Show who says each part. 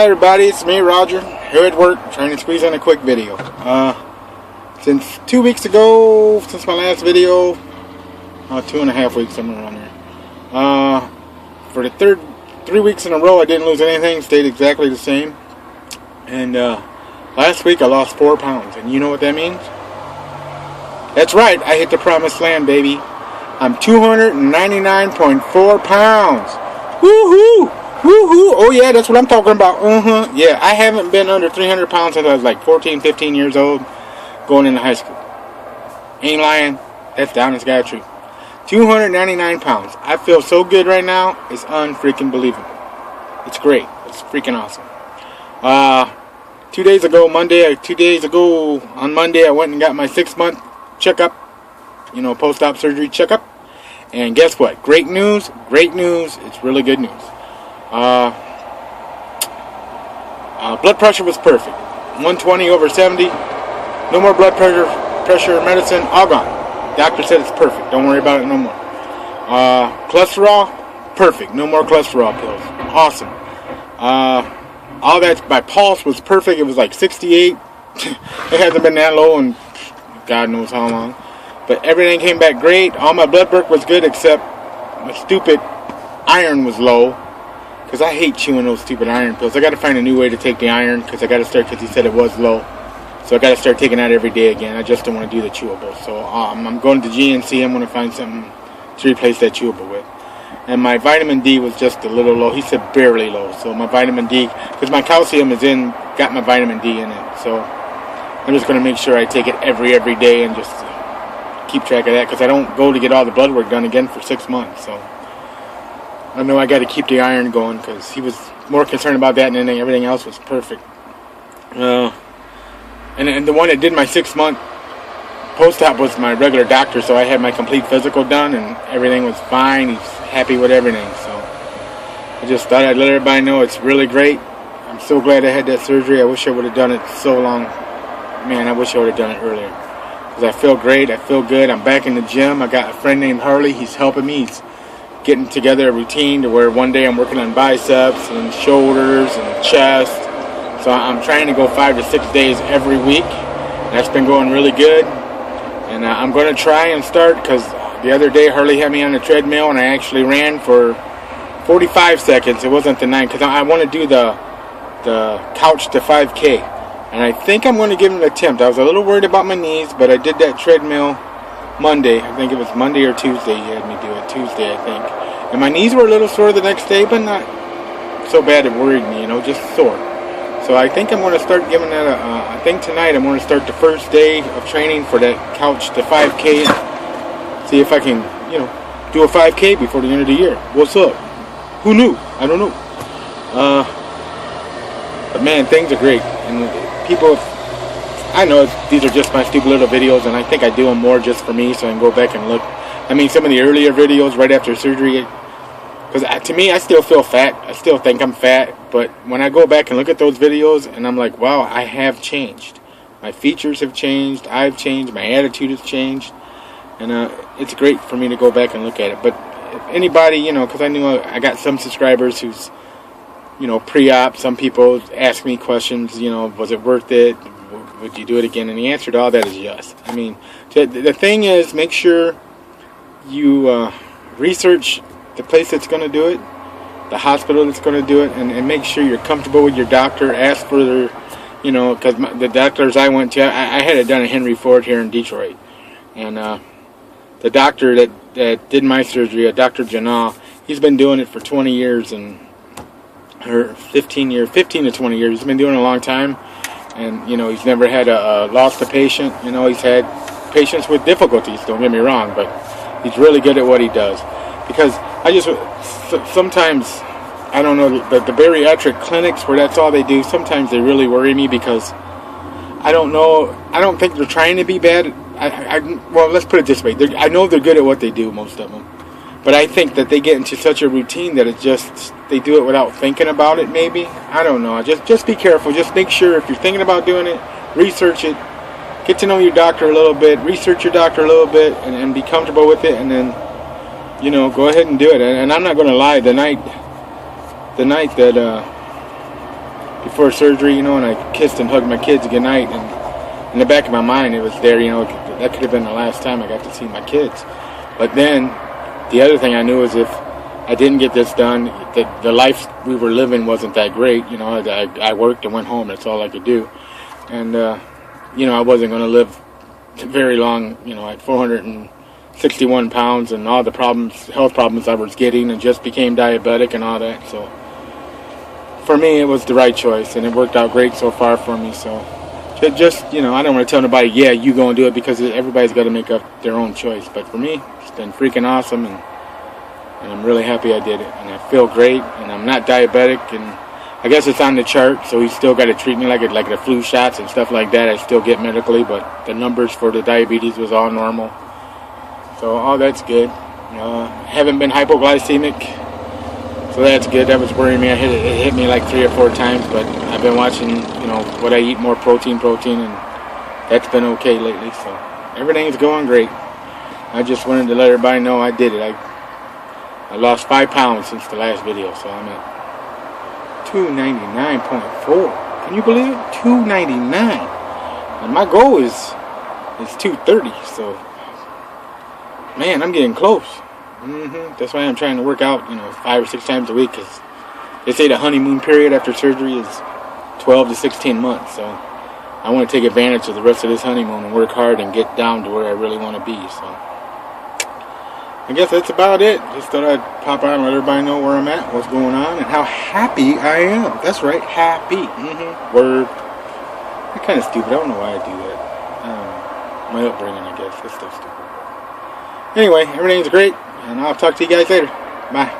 Speaker 1: Hi everybody, it's me, Roger, here at work, trying to squeeze in a quick video. Since 2 weeks ago, since my last video, 2.5 weeks, somewhere around there. For the 3 weeks in a row, I didn't lose anything, stayed exactly the same. And last week I lost 4 pounds, and you know what that means? That's right, I hit the promised land, baby. I'm 299.4 pounds. Woohoo! Woohoo! Oh yeah, that's what I'm talking about. Yeah, I haven't been under 300 pounds since I was like 14, 15 years old, going into high school. Ain't lying. That's the honest God truth. 299 pounds. I feel so good right now. It's unfreaking believable. It's great. It's freaking awesome. 2 days ago, on Monday, I went and got my 6-month checkup. Post-op surgery checkup. And guess what? Great news. Great news. It's really good news. Blood pressure was perfect. 120/70. No more blood pressure medicine. All gone. Doctor said it's perfect. Don't worry about it no more. Cholesterol, perfect. No more cholesterol pills. Awesome. All that. My pulse was perfect. It was like 68. It hasn't been that low in God knows how long. But everything came back great. All my blood work was good except my stupid iron was low. Because I hate chewing those stupid iron pills. I got to find a new way to take the iron because I got to start, because he said it was low. So I got to start taking that every day again. I just don't want to do the chewable. So I'm going to GNC. I'm going to find something to replace that chewable with. And my vitamin D was just a little low. He said barely low. So my vitamin D, because my calcium got my vitamin D in it. So I'm just going to make sure I take it every day and just keep track of that. Because I don't go to get all the blood work done again for 6 months. So I know I got to keep the iron going because he was more concerned about that, and then everything else was perfect. And the one that did my 6-month post-op was my regular doctor, so I had my complete physical done, and everything was fine. He's happy with everything, so I just thought I'd let everybody know it's really great. I'm so glad I had that surgery. I wish I would have done it so long. Man, I wish I would have done it earlier because I feel great. I feel good. I'm back in the gym. I got a friend named Harley. He's helping me. He's getting together a routine to where one day I'm working on biceps and shoulders and chest. So I'm trying to go 5 to 6 days every week. That's been going really good. And I'm going to try and start, because the other day Harley had me on the treadmill and I actually ran for 45 seconds. It wasn't the 9, because I want to do the couch to 5K. And I think I'm going to give it an attempt. I was a little worried about my knees, but I did that treadmill Monday. I think it was Monday or Tuesday he had me do it. Tuesday, I think. And my knees were a little sore the next day, but not so bad it worried me, just sore. So I think I'm going to start giving that I think tonight I'm going to start the first day of training for that couch to 5K. See if I can, do a 5K before the end of the year. What's up? Who knew? I don't know. But man, things are great. And people, I know these are just my stupid little videos, and I think I do them more just for me so I can go back and look. I mean, some of the earlier videos right after surgery, because to me, I still feel fat. I still think I'm fat, but when I go back and look at those videos, and I'm like, wow, I have changed. My features have changed. I've changed. My attitude has changed. And it's great for me to go back and look at it. But if anybody, because I knew I got some subscribers who's, pre-op, some people ask me questions, was it worth it? Would you do it again? And the answer to all that is yes. I mean, the thing is, make sure you research the place that's going to do it, the hospital that's going to do it, and make sure you're comfortable with your doctor. Ask for their, because the doctors I went to, I had it done at Henry Ford here in Detroit. And the doctor that did my surgery, Dr. Janal, he's been doing it for 20 years, and 15 to 20 years. He's been doing it a long time. And, he's never had lost a patient. He's had patients with difficulties, don't get me wrong, but he's really good at what he does. Because sometimes, I don't know, the bariatric clinics where that's all they do, sometimes they really worry me because I don't think they're trying to be bad. Well, let's put it this way. I know they're good at what they do, most of them. But I think that they get into such a routine that they do it without thinking about it, maybe. I don't know. Just be careful. Just make sure if you're thinking about doing it, research it. Get to know your doctor a little bit. Research your doctor a little bit and be comfortable with it. And then, go ahead and do it. And I'm not going to lie. The night that before surgery, you know, and I kissed and hugged my kids goodnight, and in the back of my mind, it was there, you know, that could have been the last time I got to see my kids. But then, the other thing I knew is if I didn't get this done, the life we were living wasn't that great. You know, I worked and went home. That's all I could do. And, you know, I wasn't going to live very long, you know, at 461 pounds and all the problems, health problems I was getting, and just became diabetic and all that. So, for me, it was the right choice, and it worked out great so far for me. So, just, you know, I don't want to tell nobody, yeah, you go and do it, because everybody's got to make up their own choice. But for me, it's been freaking awesome, and I'm really happy I did it. And I feel great, and I'm not diabetic, and I guess it's on the chart, so he's still got to treat me like the flu shots and stuff like that. I still get medically, but the numbers for the diabetes was all normal. So all that's good. Haven't been hypoglycemic, so that's good. That was worrying me. It hit me like 3 or 4 times, but I've been watching, you know, what I eat, more protein, and that's been okay lately. So everything's going great. I just wanted to let everybody know I did it. I lost 5 pounds since the last video, so I'm at 299.4. Can you believe it? 299. And my goal is 230. So, man, I'm getting close. That's why I'm trying to work out, you know, 5 or 6 times a week, because they say the honeymoon period after surgery is 12 to 16 months. So I want to take advantage of the rest of this honeymoon and work hard and get down to where I really want to be. So I guess that's about it. Just thought I'd pop out and let everybody know where I'm at, what's going on, and how happy I am. That's right, happy. Word. I'm kind of stupid. I don't know why I do that. My upbringing, I guess. That's still stupid. Anyway, everything's great, and I'll talk to you guys later. Bye.